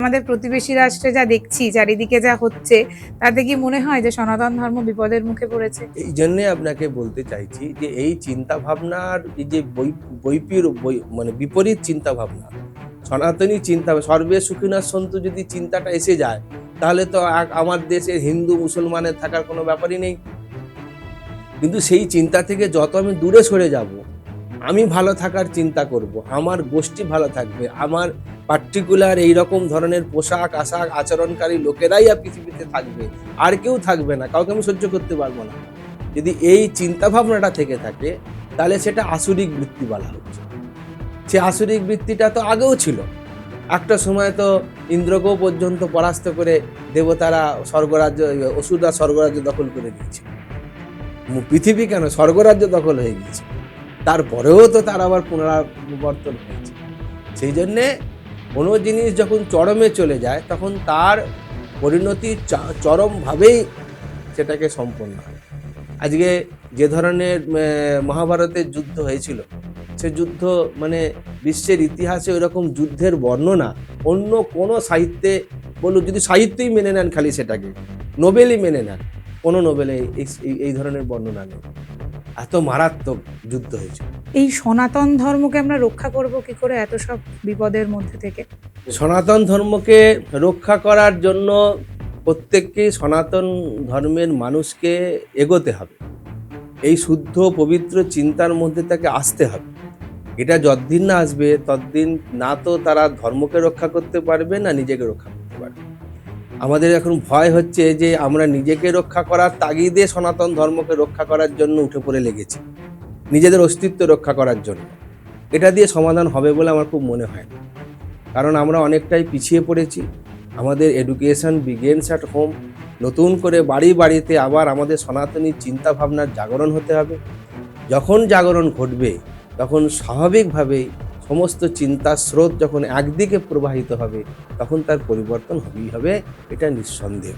আমাদের প্রতিবেশী রাষ্ট্রে যা দেখছি, চারিদিকে যা হচ্ছে, তাতে কি মনে হয় যে সনাতন ধর্ম বিপদের মুখে পড়েছে? এই জন্যে আপনাকে বলতে চাইছি যে এই চিন্তা ভাবনার এই যে মানে বিপরীত চিন্তা ভাবনা, সনাতনী চিন্তা সর্বে সুখিনঃ সন্তু যদি চিন্তাটা এসে যায়, তাহলে তো আমার দেশে হিন্দু মুসলমানের থাকার কোনো ব্যাপারই নেই। কিন্তু সেই চিন্তা থেকে যত আমি দূরে সরে যাব, আমি ভালো থাকার চিন্তা করব, আমার গোষ্ঠী ভালো থাকবে, আমার পার্টিকুলার এইরকম ধরনের পোশাক আশাক আচরণকারী লোকেরাই আর পৃথিবীতে থাকবে, আর কেউ থাকবে না, কাউকে আমি সহ্য করতে পারবো না। যদি এই চিন্তা ভাবনাটা থেকে থাকে, তাহলে সেটা আসুরিক বৃত্তি বলা হচ্ছে। সে আসুরিক বৃত্তিটা তো আগেও ছিল। একটা সময় তো ইন্দ্রকেও পর্যন্ত পরাস্ত করে দেবতারা স্বর্গরাজ্য, অসুররা স্বর্গরাজ্য দখল করে দিয়েছে। পৃথিবী কেন, স্বর্গরাজ্য দখল হয়ে গিয়েছে। তারপরেও তো তার আবার পুনরাবর্তন হয়েছে। সেই জন্যে কোনো জিনিস যখন চরমে চলে যায়, তখন তার পরিণতি চরমভাবেই সেটাকে সম্পন্ন হয়। আজকে যে ধরনের মহাভারতের যুদ্ধ হয়েছিল, সে যুদ্ধ মানে বিশ্বের ইতিহাসে ওইরকম যুদ্ধের বর্ণনা অন্য কোনো সাহিত্যে বলুন, যদি সাহিত্যই মেনে নেন, খালি সেটাকে নোবেলই মেনে নেন, কোনো নোবেলে এই ধরনের বর্ণনা নেই। এত মারাত্মক যুদ্ধ হয়েছে। এই সনাতন ধর্মকে আমরা রক্ষা করব কি করে এত সব বিপদের মধ্যে থেকে? সনাতন ধর্মকে রক্ষা করার জন্য প্রত্যেককে সনাতন ধর্মের মানুষকে এগোতে হবে। এই শুদ্ধ পবিত্র চিন্তার মধ্যে তাকে আসতে হবে। এটা যতদিন না আসবে, ততদিন না তো তারা ধর্মকে রক্ষা করতে পারবে, না নিজেকে রক্ষা করতে পারবে। আমাদের এখন ভয় হচ্ছে যে আমরা নিজেকে রক্ষা করার তাগিদে সনাতন ধর্মকে রক্ষা করার জন্য উঠে পড়ে লেগেছি, নিজেদের অস্তিত্ব রক্ষা করার জন্য। এটা দিয়ে সমাধান হবে বলে আমার খুব মনে হয় না। কারণ আমরা অনেকটাই পিছিয়ে পড়েছি। আমাদের এডুকেশন বিগিনস অ্যাট হোম। নতুন করে বাড়ি বাড়িতে আবার আমাদের সনাতনী চিন্তা ভাবনার জাগরণ হতে হবে। যখন জাগরণ ঘটবে, তখন স্বাভাবিকভাবেই সমস্ত চিন্তার স্রোত যখন একদিকে প্রবাহিত হবে, তখন তার পরিবর্তন হবেই হবে, এটা নিঃসন্দেহ।